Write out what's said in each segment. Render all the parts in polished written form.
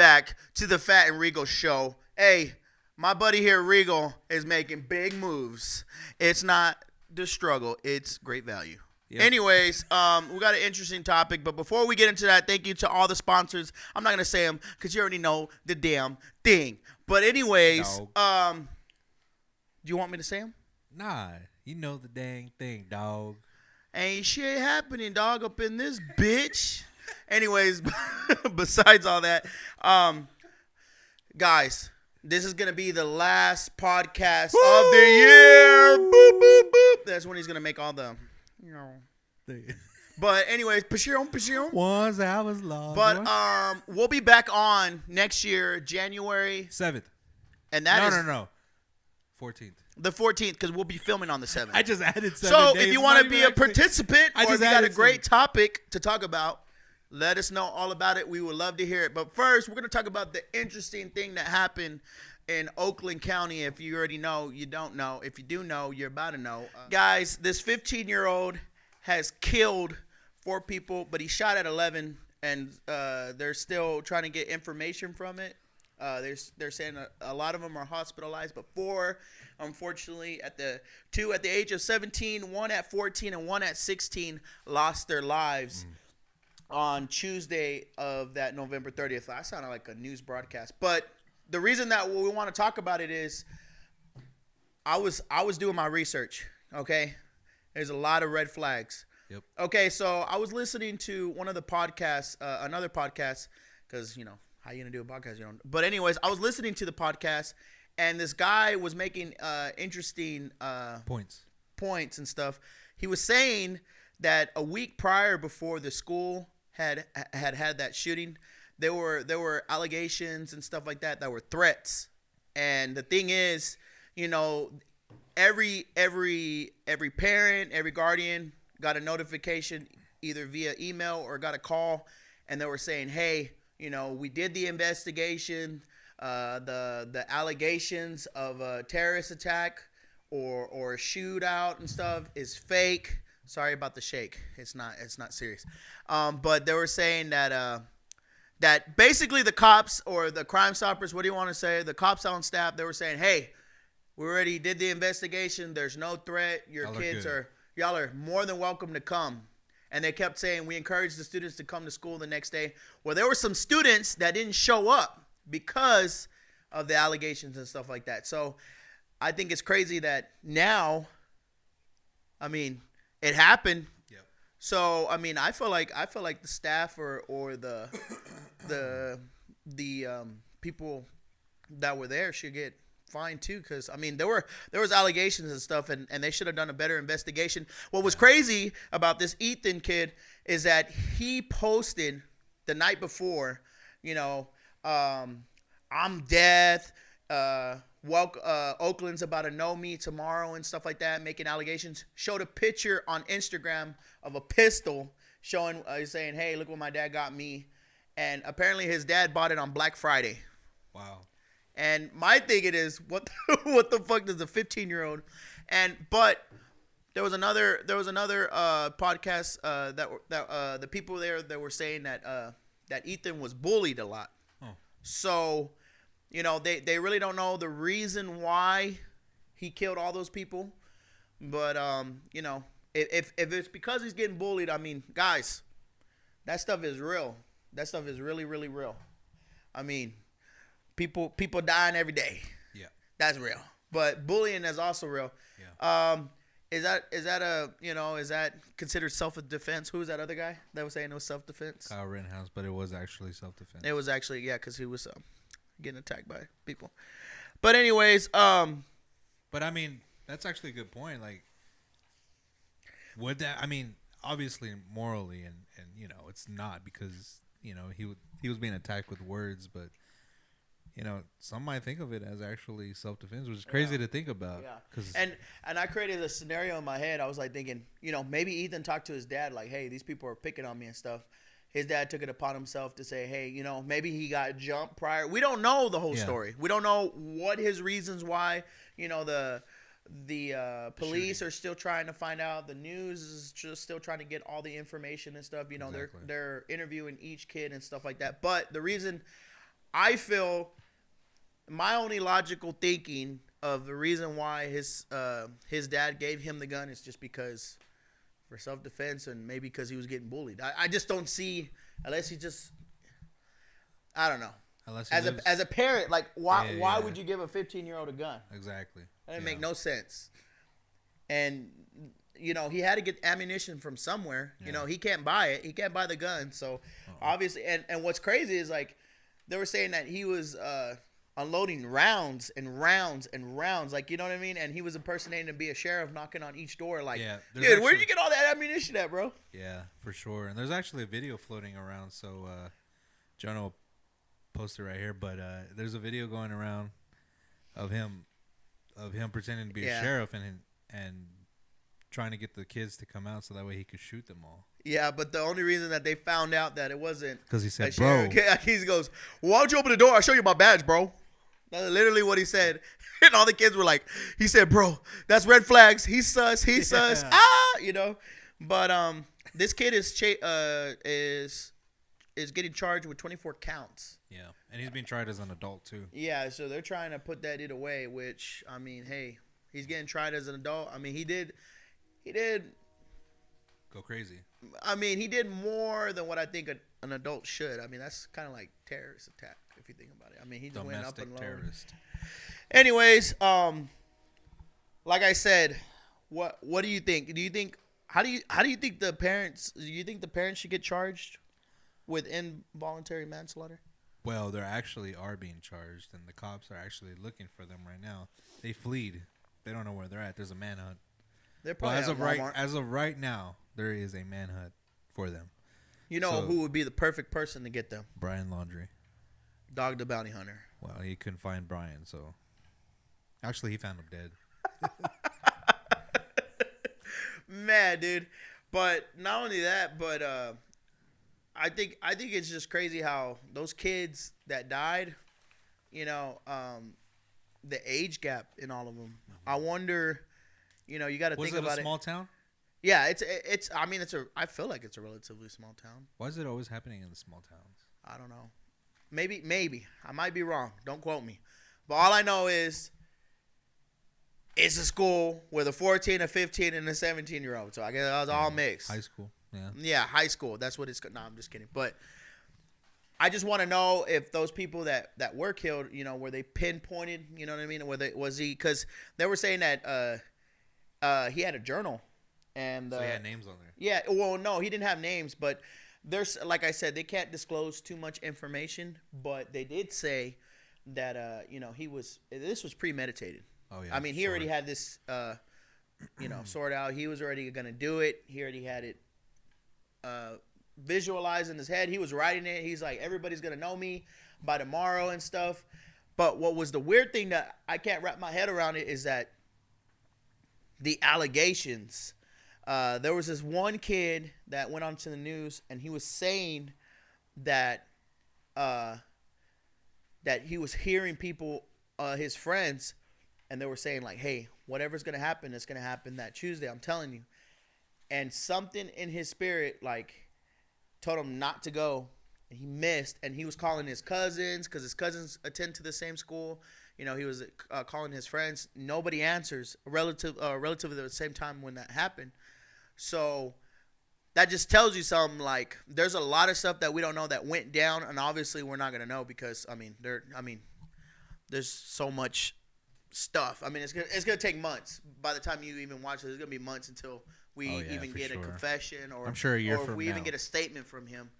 back to the Fat and Regal show. Hey, my buddy here, Regal, is making big moves. It's not the struggle, it's great value. Yep. Anyways, we got an interesting topic, but before we get into that, thank you to all the sponsors. I'm not going to say them because you already know the damn thing. But anyways, do you want me to say them? Nah, you know the dang thing, dog. Ain't shit happening, dog, up in this bitch. Anyways, besides all that, guys, this is going to be the last podcast of the year. Boop, boop, boop. That's when he's going to make all the, you know. But anyways, Pashion. Once I was lost. But we'll be back on next year, January 7th. And that is No. 14th. The 14th, because we'll be filming on the 7th. I just added 7 So days. if you want to be a participant, or if you got a great 7. topic to talk about, let us know all about it. We would love to hear it. But first, we're going to talk about the interesting thing that happened in Oakland County. If you already know, you don't know. If you do know, you're about to know. Guys, this 15-year-old has killed 4 people, but he shot at 11, and they're still trying to get information from it. They're saying a lot of them are hospitalized, but 4, unfortunately, 2 at the age of 17, 1 at 14, and 1 at 16 lost their lives on Tuesday of that November 30th. That sounded like a news broadcast. But the reason that we want to talk about it is I was doing my research, okay? There's a lot of red flags. Yep. Okay, so I was listening to one of the podcasts, another podcast, because, you know, how you going to do a podcast? You know? But anyways, I was listening to the podcast, and this guy was making interesting points and stuff. He was saying that a week prior, before the school had that shooting, there were allegations and stuff like that were threats. And the thing is, you know, every parent, every guardian got a notification either via email or got a call, and they were saying, hey, you know, we did the investigation. The allegations of a terrorist attack or a shootout and stuff is fake. Sorry about the shake. It's not serious. But they were saying that that basically the cops or the Crime Stoppers, what do you want to say? The cops on staff, they were saying, hey, we already did the investigation. There's no threat. Y'all are more than welcome to come. And they kept saying, we encourage the students to come to school the next day. Well, there were some students that didn't show up because of the allegations and stuff like that. So I think it's crazy that now, I mean, it happened. Yep. So, I mean, I feel like the staff or the people that were there should get fined too, because I mean there was allegations and stuff, and they should have done a better investigation. What was crazy about this Ethan kid is that he posted the night before, you know, I'm death, Oakland's about to know me tomorrow and stuff like that, making allegations. Showed a picture on Instagram of a pistol showing, saying, hey, look what my dad got me. And apparently his dad bought it on Black Friday. Wow. And my thing it is, what the fuck does a 15-year-old? But there was another podcast that the people there that were saying that Ethan was bullied a lot. Oh. So, you know, they really don't know the reason why he killed all those people. But you know, if it's because he's getting bullied, I mean, guys, that stuff is real. That stuff is really, really real. I mean, people dying every day. Yeah. That's real. But bullying is also real. Yeah. Is that considered self-defense? Who was that other guy that was saying it was self-defense? Kyle Rittenhouse, but it was actually self-defense. It was actually, yeah, because he was getting attacked by people. But anyways, but I mean, that's actually a good point. Like, would that? I mean, obviously morally, and you know, it's not, because you know he was being attacked with words, but you know, some might think of it as actually self-defense, which is crazy to think about. Yeah. And I created a scenario in my head. I was like thinking, you know, maybe Ethan talked to his dad like, hey, these people are picking on me and stuff. His dad took it upon himself to say, hey, you know, maybe he got jumped prior. We don't know the whole story. We don't know what his reasons why, you know, the police are still trying to find out. The news is just still trying to get all the information and stuff. You know, they're interviewing each kid and stuff like that. But the reason I feel my only logical thinking of the reason why his dad gave him the gun is just because for self defense and maybe because he was getting bullied. I just don't see unless he just I don't know. Unless he As a parent, like why Yeah. would you give a 15-year-old a gun? Exactly. That didn't make no sense. And he had to get ammunition from somewhere. Yeah. He can't buy it. He can't buy the gun. So obviously, and what's crazy is like they were saying that he was unloading rounds and rounds and rounds. Like, you know what I mean? And he was impersonating to be a sheriff, knowing on each door. Like, Yeah, dude, where'd you get all that ammunition at, bro? Yeah, for sure. And there's actually a video floating around. So Jonah will post it right here. But there's a video going around of him pretending to be a sheriff and trying to get the kids to come out so that way he could shoot them all. Yeah, but the only reason that they found out that it wasn't because he said, "Bro," he goes, "Why don't you open the door? I'll show you my badge, bro." That's literally what he said, and all the kids were like, "He said, bro, that's red flags. He's sus. He's sus." But this kid is getting charged with 24 counts. Yeah, and he's being tried as an adult too. Yeah, so they're trying to put that either way. Which I mean, hey, he's getting tried as an adult. I mean, he did go crazy. I mean, he did more than what I think an adult should. I mean, that's kind of like terrorist attack if you think about it. I mean, he just went up and low. Terrorist. Anyways, like I said, what do you think? Do you think how do you think the parents? Do you think the parents should get charged with involuntary manslaughter? Well, they actually are being charged, and the cops are actually looking for them right now. They fled. They don't know where they're at. There's a manhunt. They're probably as of right now, there is a manhunt for them. You know who would be the perfect person to get them? Brian Laundrie. Dog the Bounty Hunter. Well, he couldn't find Brian, so actually he found him dead. Man, dude. But not only that, but I think it's just crazy how those kids that died, the age gap in all of them. I wonder, you got to think about it. Was it a small town? Yeah, I feel like it's a relatively small town. Why is it always happening in the small towns? I don't know. Maybe. I might be wrong. Don't quote me. But all I know is it's a school with a 14, a 15, and a 17-year-old. So I guess that was all mixed. High school. Yeah. Yeah, high school. That's what it's. No, I'm just kidding. But I just want to know if those people that were killed, were they pinpointed? You know what I mean? Was he? Because they were saying that he had a journal, and so he had names on there. Yeah. Well, no, he didn't have names, but there's, like I said, they can't disclose too much information, but they did say that this was premeditated. Oh yeah. I mean, he already had this sorted out. He was already gonna do it. He already had it visualized in his head. He was writing it. He's like, everybody's gonna know me by tomorrow and stuff. But what was the weird thing that I can't wrap my head around it is that the allegations. There was this one kid that went onto the news, and he was saying that he was hearing people, his friends, and they were saying like, "Hey, whatever's gonna happen, it's gonna happen that Tuesday. I'm telling you." And something in his spirit like told him not to go. And he missed, and he was calling his cousins because his cousins attend to the same school. He was calling his friends. Nobody answers relatively at the same time when that happened. So that just tells you something. Like, there's a lot of stuff that we don't know that went down, and obviously we're not gonna know because there's so much stuff. I mean, it's gonna take months. By the time you even watch it, it's gonna be months until we even get a confession, or I'm sure a year or if from we now. even get a statement from him.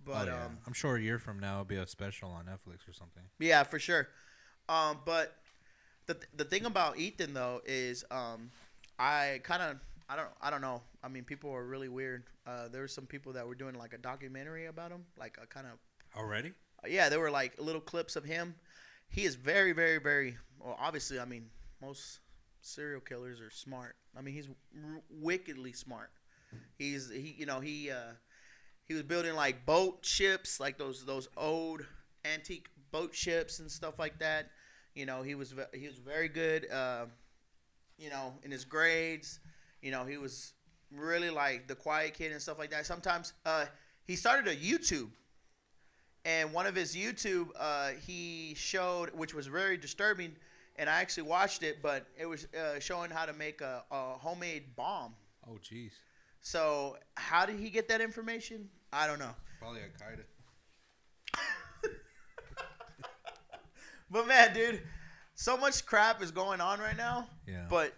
But I'm sure a year from now it'll be a special on Netflix or something. Yeah, for sure. But the thing about Ethan though is I don't know. I mean, people are really weird. There were some people that were doing like a documentary about him, like a kind of already. Yeah, there were like little clips of him. He is very, very, very well. Obviously, I mean, most serial killers are smart. I mean, he's wickedly smart. He was building like boat ships, like those old antique boat ships and stuff like that. He was very good. In his grades. He was really like the quiet kid and stuff like that. Sometimes he started a YouTube, and one of his YouTube, he showed, which was very disturbing, and I actually watched it, but it was showing how to make a homemade bomb. Oh, jeez. So how did he get that information? I don't know. Probably Al-Qaeda. But man, dude, so much crap is going on right now. Yeah. But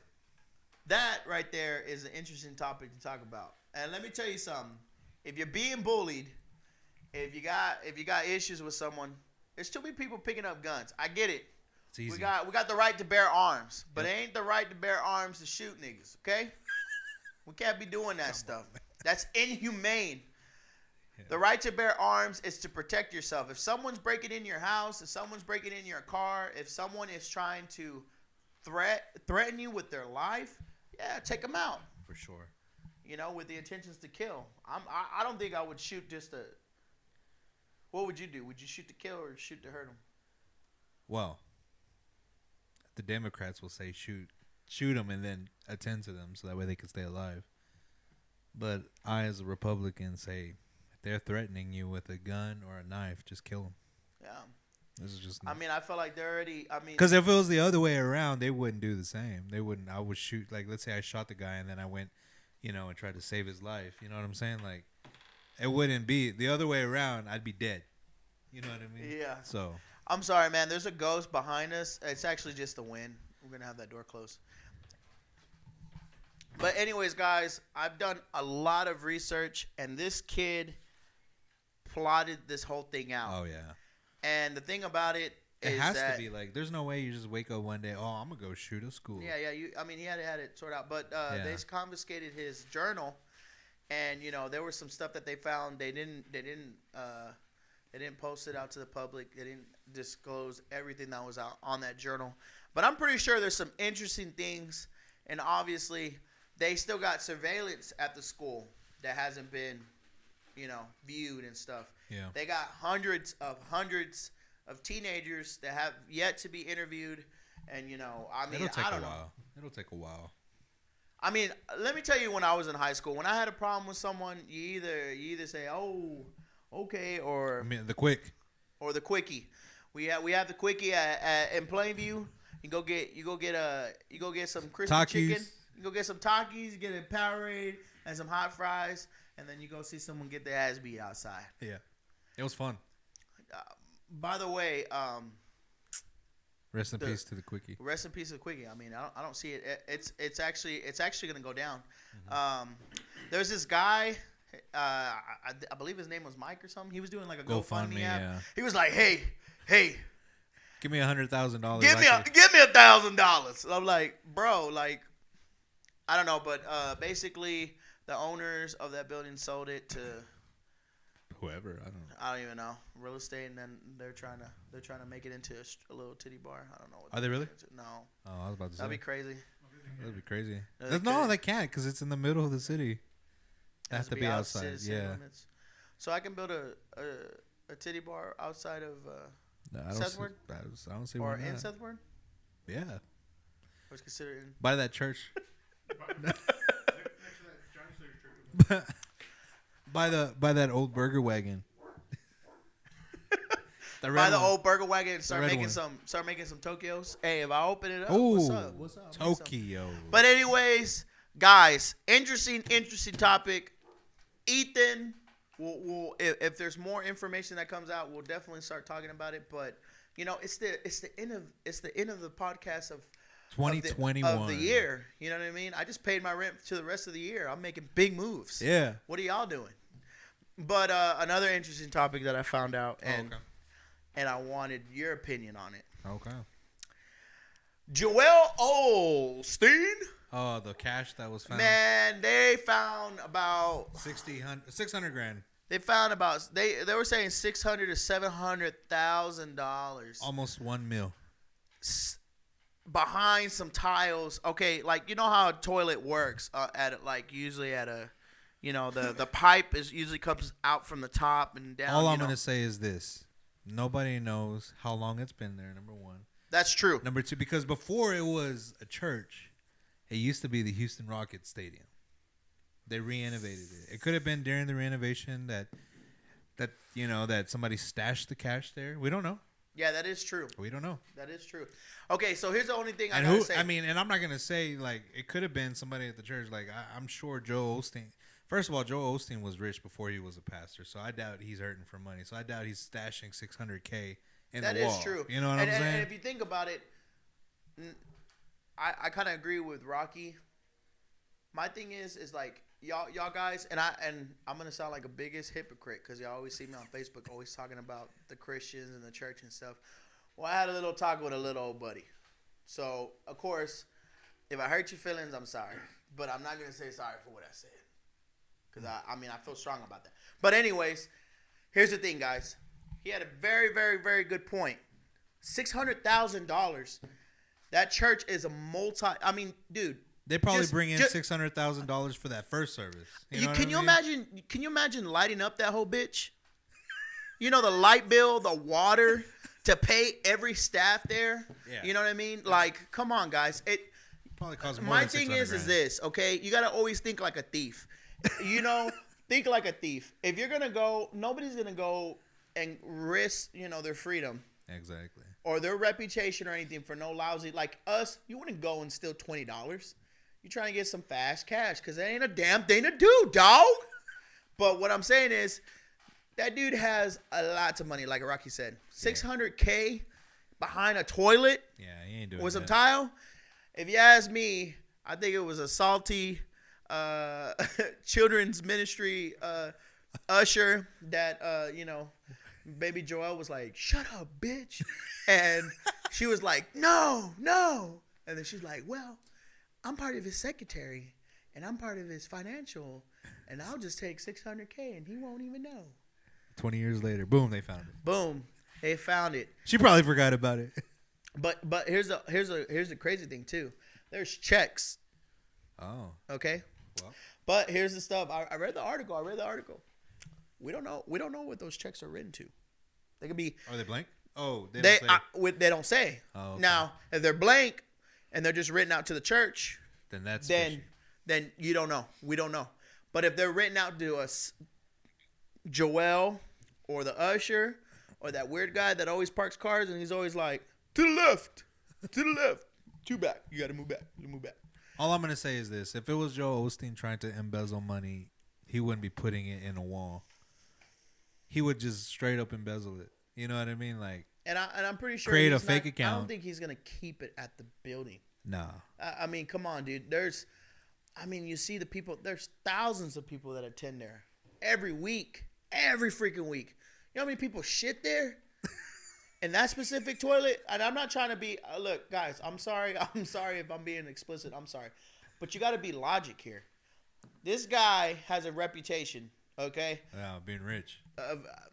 that right there is an interesting topic to talk about. And let me tell you something. If you're being bullied, if you got issues with someone, there's too many people picking up guns. I get it. It's easy. We got the right to bear arms, but it ain't the right to bear arms to shoot niggas, okay? We can't be doing that stuff. That's inhumane. The right to bear arms is to protect yourself. If someone's breaking in your house, if someone's breaking in your car, if someone is trying to threaten you with their life, yeah, take them out. For sure. You know, with the intentions to kill. I don't think I would shoot just to. What would you do? Would you shoot to kill or shoot to hurt them? Well, the Democrats will say shoot them and then attend to them so that way they can stay alive. But I, as a Republican, say if they're threatening you with a gun or a knife, just kill them. Yeah. This is just. I mean, I feel like they're already. I mean, because if it was the other way around, they wouldn't do the same. They wouldn't. I would shoot. Like, let's say I shot the guy and then I went, and tried to save his life. You know what I'm saying? Like, it wouldn't be the other way around. I'd be dead. You know what I mean? Yeah. So. I'm sorry, man. There's a ghost behind us. It's actually just the wind. We're gonna have that door closed. But anyways, guys, I've done a lot of research, and this kid plotted this whole thing out. Oh yeah. And the thing about it is it has that, to be like, there's no way you just wake up one day, oh, I'm gonna go shoot a school. Yeah. He had it sorted out, but they confiscated his journal, and there was some stuff that they found. They didn't post it out to the public. They didn't disclose everything that was out on that journal. But I'm pretty sure there's some interesting things, and obviously they still got surveillance at the school that hasn't been, viewed and stuff. Yeah. They got hundreds of teenagers that have yet to be interviewed, and I mean, I don't know. It'll take a while. I mean, let me tell you, when I was in high school, when I had a problem with someone, you either say, "Oh, okay," or the quick, or the quickie. We have the quickie in Plainview. You go get some crispy Takis. chicken. You go get some Takis. You get a Powerade and some hot fries, and then you go see someone get their ass beat outside. Yeah, it was fun. By the way, rest in peace to the quickie. Rest in peace to the quickie. I mean, I don't see it. It's actually gonna go down. Mm-hmm. There's this guy. I believe his name was Mike or something. He was doing like a GoFundMe app. Yeah. He was like, hey, give me $100,000. give me $1,000. I'm like, bro, like, I don't know, but basically the owners of that building sold it to whoever. I don't even know, real estate, and then they're trying to make it into a little titty bar. I don't know. Are they really? No. Oh, I was about to say. That'd be crazy. That'd be crazy. No, they can't because it's in the middle of the city. They have to be outside. Yeah. Limits. So I can build a titty bar outside of I Sethward? I don't see or why in not. Sethward? Yeah. Or it's considered in. By that church. by that old burger wagon. Buy the old burger wagon and start making one. some Tokyos. Hey, if I open it up, Oh, what's up? Tokyo. But anyways, guys, interesting topic. Ethan, if there's more information that comes out, we'll definitely start talking about it. But it's the end of the podcast of 2021 of the year. You know what I mean? I just paid my rent to the rest of the year. I'm making big moves. Yeah. What are y'all doing? But another interesting topic that I found out, and I wanted your opinion on it. Okay. Joel Osteen. Oh, the cash that was found. Man, they found about 600 grand. They found about they were saying $600,000 to $700,000. Almost $1 million. Behind some tiles. Okay, like how a toilet works usually at a the pipe usually comes out from the top and down. All I'm going to say is this. Nobody knows how long it's been there, number one. That's true. Number two, because before it was a church, it used to be the Houston Rockets Stadium. They re-innovated it. It could have been during the renovation that that that somebody stashed the cash there. We don't know. Yeah, that is true. We don't know. That is true. Okay, so here's the only thing I And gotta say. I mean, and I'm not gonna say like it could have been somebody at the church. Like I'm sure Joe Osteen. First of all, Joe Osteen was rich before he was a pastor, so I doubt he's hurting for money. So I doubt he's stashing $600K in the wall. That is true. You know what I'm saying? And if you think about it, I kind of agree with Rocky. My thing is like y'all guys, and I'm gonna sound like a biggest hypocrite because y'all always see me on Facebook always talking about the Christians and the church and stuff. Well, I had a little talk with a little old buddy, so of course, if I hurt your feelings, I'm sorry, but I'm not gonna say sorry for what I said because I mean I feel strong about that. But anyways, here's the thing, guys. He had a very, very, very good point. $600,000. That church is a I mean, dude. They probably bring in $600,000 for that first service. Can you imagine? Can you imagine lighting up that whole bitch? You know, the light bill, the water, to pay every staff there. Yeah. You know what I mean? Like, come on, guys. It probably costs more. My thing is this, okay? You gotta always think like a thief. You know, think like a thief. If you're gonna go, nobody's gonna go and risk, their freedom. Exactly. Or their reputation or anything for no lousy. Like us, you wouldn't go and steal $20. You're trying to get some fast cash because that ain't a damn thing to do, dog. But what I'm saying is that dude has a lot of money, like Rocky said. $600K behind a toilet. Yeah, he ain't doing with some tile. If you ask me, I think it was a salty children's ministry usher that, baby Joelle was like, shut up, bitch. And she was like, no. And then she's like, well, I'm part of his secretary, and I'm part of his financial, and I'll just take $600K, and he won't even know. 20 years later, boom, they found it. Boom, they found it. She probably forgot about it. But here's the crazy thing too. There's checks. Oh. Okay. Well. But here's the stuff. I read the article. We don't know what those checks are written to. They could be. Are they blank? Oh, they don't say. Oh, okay. Now, if they're blank and they're just written out to the church, then you don't know. We don't know. But if they're written out to us, Joel or the usher or that weird guy that always parks cars and he's always like, to the left, two back. You got to move back. All I'm gonna say is this: if it was Joel Osteen trying to embezzle money, he wouldn't be putting it in a wall. He would just straight up embezzle it. You know what I mean? Like, and I'm pretty sure create a fake account. I don't think he's gonna keep it at the building. No. I mean, come on, dude. You see the people. There's thousands of people that attend there every week, every freaking week. You know how many people shit there? In that specific toilet, and I'm not trying to be. Look, guys, I'm sorry if I'm being explicit. I'm sorry, but you got to be logic here. This guy has a reputation. Okay. Yeah, being rich.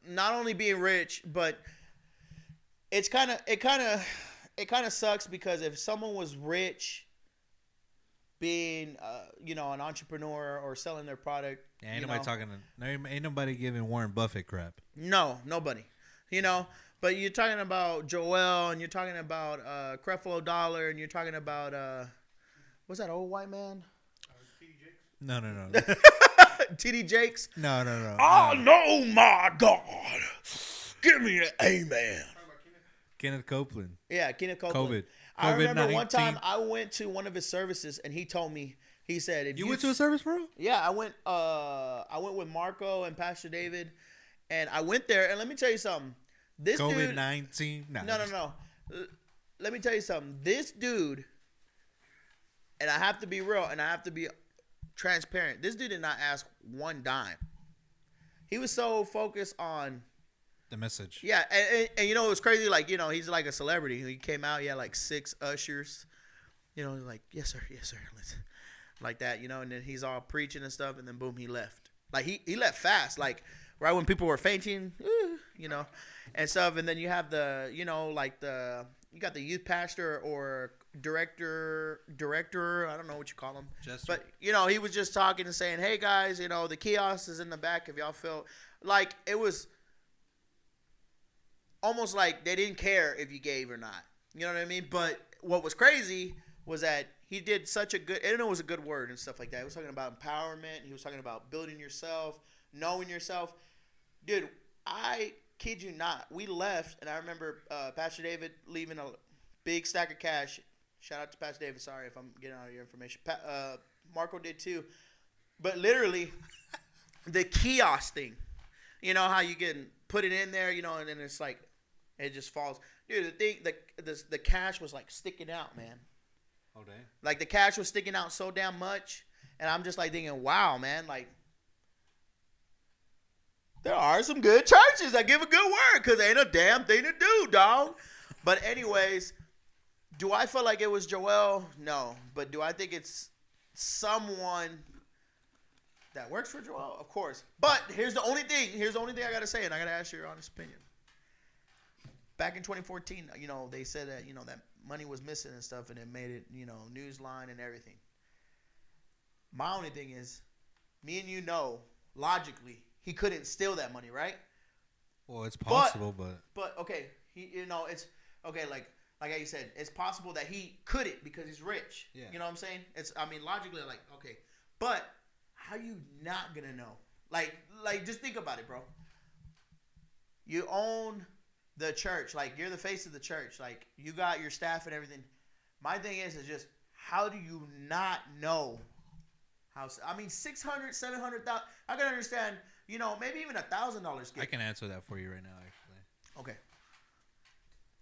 Not only being rich, but it kind of sucks because if someone was rich, being an entrepreneur or selling their product, yeah, ain't nobody giving Warren Buffett crap. No, nobody. But you're talking about Joel, and you're talking about Creflo Dollar, and you're talking about what's that old white man? TD Jakes? No. TD Jakes? No. Oh, no, my God. Give me an amen. Kenneth Copeland. Yeah, Kenneth Copeland. COVID. I remember one time I went to one of his services, and he told me, he said, if you went to a service, bro? Yeah, I went with Marco and Pastor David, and I went there, and let me tell you something. This COVID-19? No. Let me tell you something. This dude, and I have to be real, and I have to be transparent. This dude did not ask one dime. He was so focused on the message. Yeah, and it was crazy. Like, he's like a celebrity. He came out, he had like 6 ushers. He's like, yes, sir. Like that, and then he's all preaching and stuff, and then boom, he left. Like, he left fast. Like, right when people were fainting, and stuff. And then you have the, you got the youth pastor or director, I don't know what you call him. Jester. But, he was just talking and saying, hey, guys, the kiosk is in the back if y'all feel. Like, it was almost like they didn't care if you gave or not. You know what I mean? But what was crazy was that he did such a good, and it was a good word and stuff like that. He was talking about empowerment. He was talking about building yourself, knowing yourself. Dude, I kid you not. We left, and I remember Pastor David leaving a big stack of cash. Shout out to Pastor David. Sorry if I'm getting out of your information. Marco did too. But literally, the kiosk thing. You know how you can put it in there, and then it's like, it just falls. Dude, the cash was like sticking out, man. Oh, dang. Like the cash was sticking out so damn much. And I'm just like thinking, wow, man, like, there are some good churches that give a good word because ain't a damn thing to do, dog. But anyways, do I feel like it was Joel? No. But do I think it's someone that works for Joel? Of course. But here's the only thing I got to say, and I got to ask your honest opinion. Back in 2014, they said that, that money was missing and stuff, and it made it, Newsline and everything. My only thing is, me and you know, logically, he couldn't steal that money, right? Well, it's possible, but okay, it's okay. Like how you said, it's possible that he couldn't because he's rich. Yeah. You know what I'm saying? Logically, like, okay, but how you not gonna know? Like, just think about it, bro. You own the church, like you're the face of the church, like you got your staff and everything. My thing is just how do you not know? I mean, 600, 700,000. I can understand, maybe even $1,000. I can answer that for you right now, actually. Okay.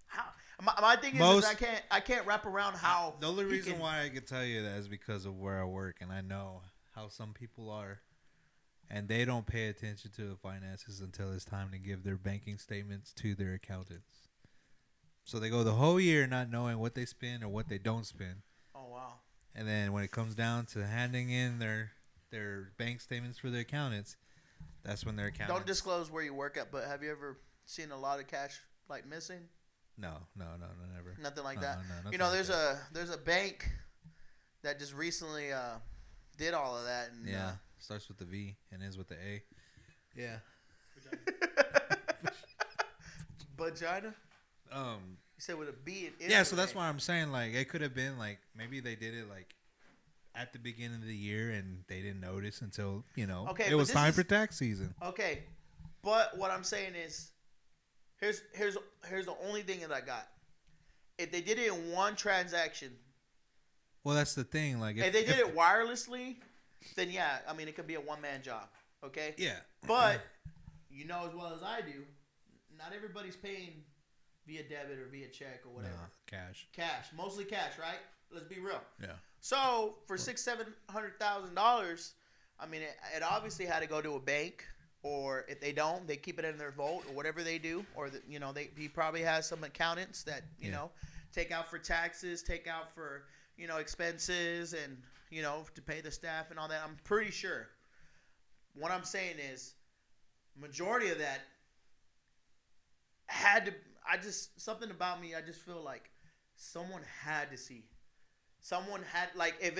How? My thing is I can't wrap around how. The only reason why I could tell you that is because of where I work, and I know how some people are, and they don't pay attention to the finances until it's time to give their banking statements to their accountants. So they go the whole year not knowing what they spend or what they don't spend. Oh wow. And then when it comes down to handing in their bank statements for their accountants, that's when their accountants... Don't disclose where you work at, but have you ever seen a lot of cash like missing? No, never. Nothing like that. No, there's a bank that just recently did all of that. And, yeah, starts with the V and ends with the A. Yeah. Vagina? You said with a B. Yeah, so that's why I'm saying, like, it could have been, like, maybe they did it, like, at the beginning of the year and they didn't notice until, it was time for tax season. Okay, but what I'm saying is, here's the only thing that I got. If they did it in one transaction. Well, that's the thing. Like, if they did it wirelessly, then yeah, I mean, it could be a one-man job, okay? Yeah. But, as well as I do, not everybody's paying via debit or via check or whatever. No, cash, mostly cash, right? Let's be real. Yeah. So for $600,000-$700,000, I mean, it obviously had to go to a bank, or if they don't, they keep it in their vault or whatever they do, or he probably has some accountants that take out for taxes, take out for expenses, and to pay the staff and all that. I'm pretty sure. What I'm saying is, majority of that had to. Something about me, I just feel like someone had to see. Someone had, like, if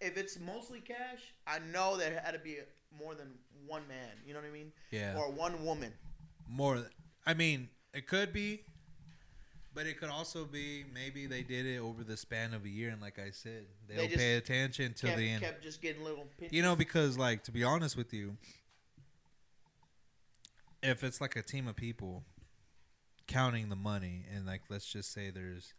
it's mostly cash, I know there had to be more than one man. You know what I mean? Yeah. Or one woman. I mean, it could be, but it could also be maybe they did it over the span of a year, and like I said, they don't pay attention till the end. Kept just getting little pinches. Because, like, to be honest with you, if it's like a team of people counting the money, and like, let's just say there's,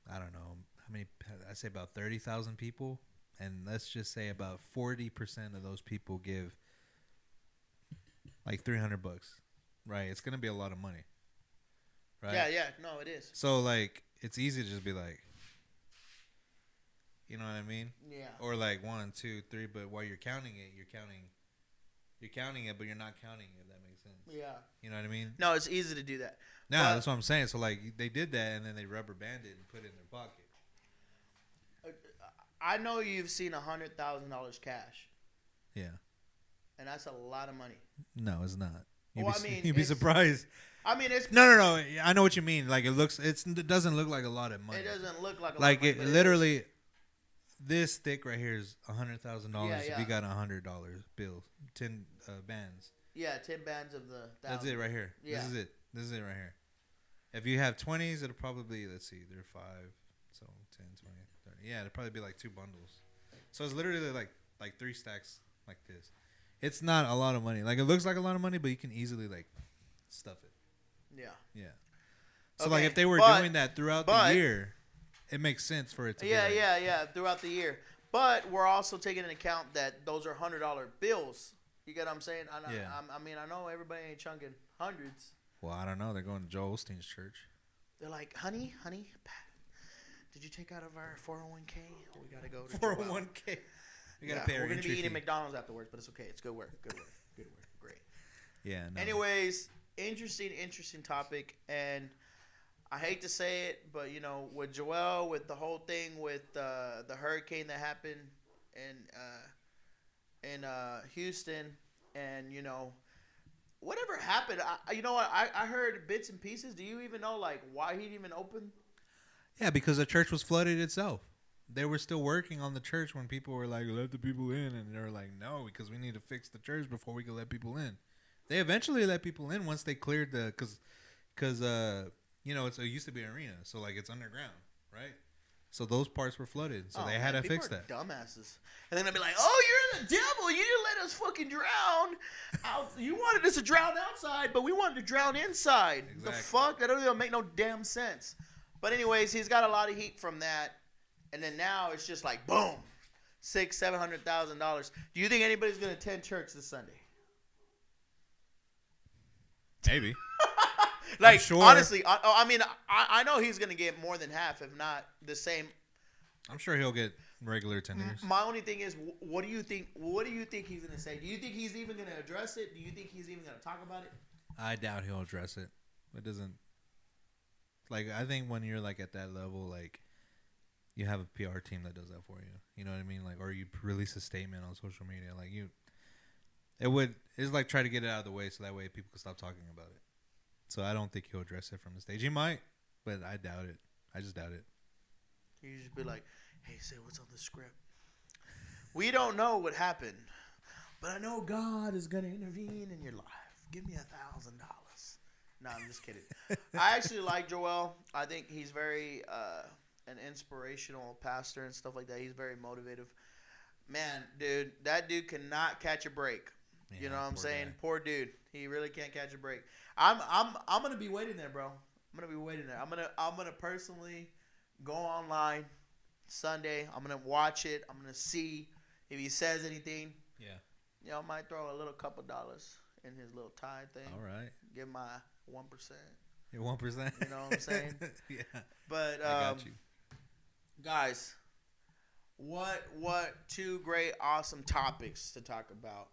I don't know how many, I say about 30,000 people, and let's just say about 40% of those people give like $300, right? It's gonna be a lot of money, right? Yeah, no, it is. So, like, it's easy to just be like, you know what I mean? Yeah. Or like 1, 2, 3, but while you're counting it, you're counting it, but you're not counting it. If that makes sense. Yeah. You know what I mean? No, it's easy to do that. No, that's what I'm saying. So, like, they did that, and then they rubber banded it and put it in their pocket. I know you've seen $100,000 cash. Yeah. And that's a lot of money. No, it's not. You'd be surprised. I mean, it's no. I know what you mean. Like, it doesn't look like a lot of money. It doesn't look like a lot like of money. Like, it literally, this stick right here is $100,000 Yeah. if you got $100 bill, 10 bands. Yeah, 10 bands of the 1,000. That's it right here. Yeah. This is it right here. If you have 20s, it'll probably, let's see, they're 5, so 10, 20, 30. Yeah, it'll probably be like 2 bundles. So it's literally like 3 stacks like this. it's not a lot of money. Like it looks like a lot of money, but you can easily like stuff it. Yeah. Yeah. So Okay, like if they were doing that throughout the year, it makes sense for it to. Yeah, be like, throughout the year. But we're also taking into account that those are $100 bills. You get what I'm saying? I mean, I know everybody ain't chunking hundreds. Well, I don't know. They're going to Joel Osteen's church. They're like, honey, did you take out of our 401k? We gotta go to 401k. We gotta pay our We're gonna be entry eating fee. McDonald's afterwards, but it's okay. It's good work. Great. Yeah. No. Anyways, interesting topic, and I hate to say it, but with Joel, with the whole thing with the hurricane that happened in Houston, and whatever happened, I heard bits and pieces. Do you even know like why he even opened? Yeah, because the church was flooded itself. They were still working on the church when people were like, let the people in. And they were like, no, because we need to fix the church before we can let people in. They eventually let people in once they cleared the, because it used to be an arena. So, like, it's underground, right? So those parts were flooded. So they had to fix that. Dumbasses. And then they'll be like, oh, you're the devil. You didn't let us fucking drown. You wanted us to drown outside, but we wanted to drown inside. Exactly. The fuck? That don't even make no damn sense. But anyways, he's got a lot of heat from that. And then now it's just like, boom, $600,000-$700,000. Do you think anybody's going to attend church this Sunday? Maybe. Like, sure. Honestly, I mean, I know he's going to get more than half, if not the same. I'm sure he'll get regular attenders. My only thing is, what do you think he's going to say? Do you think he's even going to address it? Do you think he's even going to talk about it? I doubt he'll address it. It doesn't. Like, I think when you're, like, at that level, like, you have a PR team that does that for you. You know what I mean? Like, or you release a statement on social media. Like, it's like try to get it out of the way so that way people can stop talking about it. So I don't think he'll address it from the stage. He might, but I doubt it. I just doubt it. You just be like, hey, say what's on the script. We don't know what happened, but I know God is going to intervene in your life. Give me $1,000. No, I'm just kidding. I actually like Joel. I think he's very an inspirational pastor and stuff like that. He's very motivative. Man, dude, that dude cannot catch a break. Yeah, you know what I'm saying? Guy. Poor dude. He really can't catch a break. I'm gonna be waiting there, bro. I'm gonna be waiting there. I'm gonna personally go online Sunday. I'm gonna watch it. I'm gonna see if he says anything. Yeah. I might throw a little couple dollars in his little tithe thing. All right. Give my 1%. Your 1%. You know what I'm saying? Yeah. But I got you. Guys, what two great, awesome topics to talk about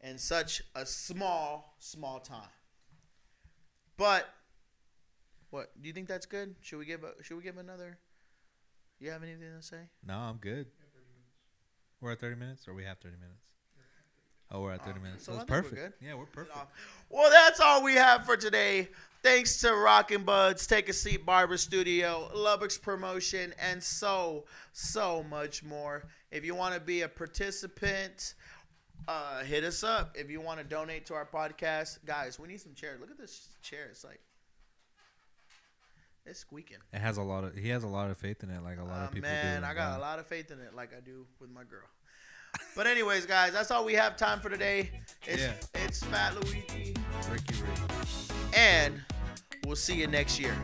in such a small time. But what do you think that's good? Should we give another? You have anything to say? No, I'm good. We're at 30 minutes, or we have 30 minutes. Oh, we're at 30 minutes. So it's perfect. We're good. Yeah, we're perfect. Well, that's all we have for today. Thanks to Rockin' Buds, Take a Seat Barber Studio, Lubbock's Promotion, and so much more. If you want to be a participant, hit us up. If you want to donate to our podcast, guys, we need some chairs. Look at this chair. It's squeaking. He has a lot of faith in it, like a lot of people do. Man, I got a lot of faith in it, like I do with my girl. But anyways, guys, that's all we have time for today. It's Fat Luigi, Ricky Ray, and we'll see you next year.